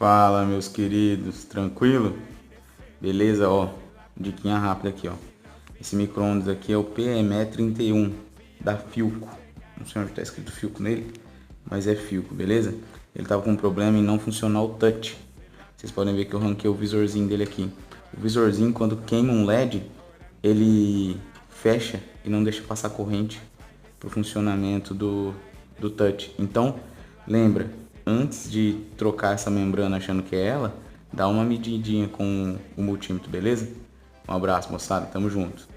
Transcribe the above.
Fala, meus queridos, tranquilo? Beleza, ó, diquinha rápida aqui, ó. Esse micro-ondas aqui é o PME31 da Philco. Não sei onde tá escrito Philco nele, mas é Philco, beleza? Ele tava com um problema em não funcionar o touch. Vocês podem ver que eu ranquei o visorzinho dele aqui. O visorzinho, quando queima um LED, ele fecha e não deixa passar corrente pro funcionamento do touch. Então, lembra, antes de trocar essa membrana achando que é ela, dá uma medidinha com o multímetro, beleza? Um abraço, moçada, tamo junto.